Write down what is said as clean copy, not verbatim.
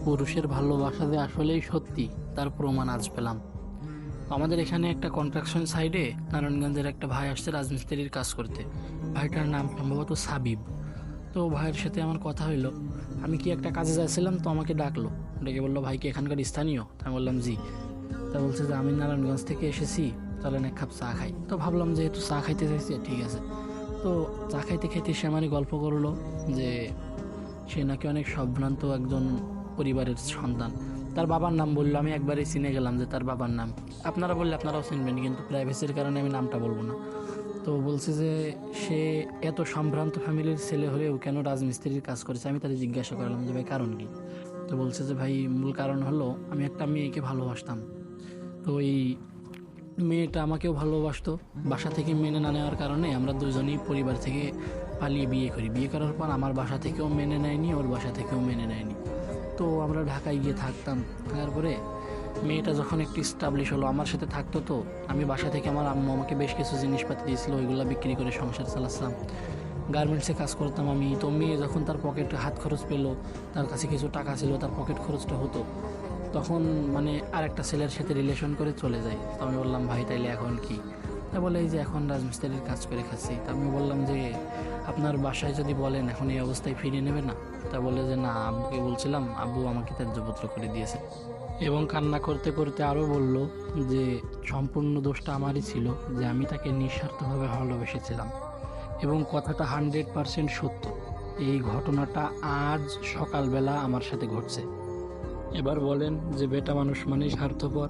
পুরুষের ভালোবাসা যে আসলেই সত্যি তার প্রমাণ আজ পেলাম। আমাদের এখানে একটা কনস্ট্রাকশন সাইডে নারায়ণগঞ্জের একটা ভাই আসছে রাজমিস্ত্রির কাজ করতে। ভাইটার নাম সম্ভবত সাবিব। তো ভাইয়ের সাথে আমার কথা হইলো, আমি কি একটা কাজে যাচ্ছিলাম, তো আমাকে ডাকলো, ডেকে বললো ভাই কি এখানকার স্থানীয়? তা আমি বললাম জি। তা বলছে যে আমি নারায়ণগঞ্জ থেকে এসেছি, চলেন এক কাপ চা খাই। তো ভাবলাম যেহেতু চা খাইতে চাইছি ঠিক আছে। তো চা খাইতে খাইতে সে আমারই গল্প করলো যে সে নাকি অনেক সম্ভ্রান্ত একজন পরিবারের সন্তান। তার বাবার নাম বললো, আমি একবারই চিনে গেলাম যে তার বাবার নাম। আপনারা বললে আপনারাও চিনবেন, কিন্তু প্রাইভেসির কারণে আমি নামটা বলবো না। তো বলছে যে সে এত সম্ভ্রান্ত ফ্যামিলির ছেলে হলেও কেন রাজমিস্ত্রির কাজ করেছে। আমি তাদের জিজ্ঞাসা করলাম যে ভাই কারণ কি? তো বলছে যে ভাই মূল কারণ হলো আমি একটা মেয়েকে ভালোবাসতাম। তো এই মেয়েটা আমাকেও ভালোবাসতো। বাসা থেকে মেনে না নেওয়ার কারণে আমরা দুজনেই পরিবার থেকে পালিয়ে বিয়ে করি। বিয়ে করার পর আমার বাসা থেকেও মেনে নেয়নি, ওর বাসা থেকেও মেনে নেয়নি। তো আমরা ঢাকায় গিয়ে থাকতাম। থাকার পরে মেয়েটা যখন একটু স্টাবলিশ হলো, আমার সাথে থাকতো, তো আমি বাসা থেকে আমার আম্মু আমাকে বেশ কিছু জিনিসপাতি দিয়েছিল, ওইগুলো বিক্রি করে সংসার চালাচ্ছিলাম। গার্মেন্টসে কাজ করতাম আমি। তো মেয়ে যখন তার পকেটে হাত খরচ পেলো, তার কাছে কিছু টাকা ছিল, তার পকেট খরচটা হতো, তখন মানে আরেকটা ছেলের সাথে রিলেশন করে চলে যায়। তো আমি বললাম ভাই তাইলে এখন কি? তা বলে এই যে এখন রাজমিস্ত্রির কাজ করে খাচ্ছি। তা আমি বললাম যে আপনার বাসায় যদি বলেন এখন এই অবস্থায় ফিরিয়ে নেবে না? তা বলে যে না, আব্বুকে বলছিলাম, আব্বু আমাকে ত্যায্যপুত্র করে দিয়েছে। এবং কান্না করতে করতে আরও বলল যে সম্পূর্ণ দোষটা আমারই ছিল, যে আমি তাকে নিঃস্বার্থভাবে ভালোবেসেছিলাম। এবং কথাটা 100% সত্য। এই ঘটনাটা আজ সকালবেলা আমার সাথে ঘটছে। এবার বলেন যে বেটা মানুষ মানেই স্বার্থপর।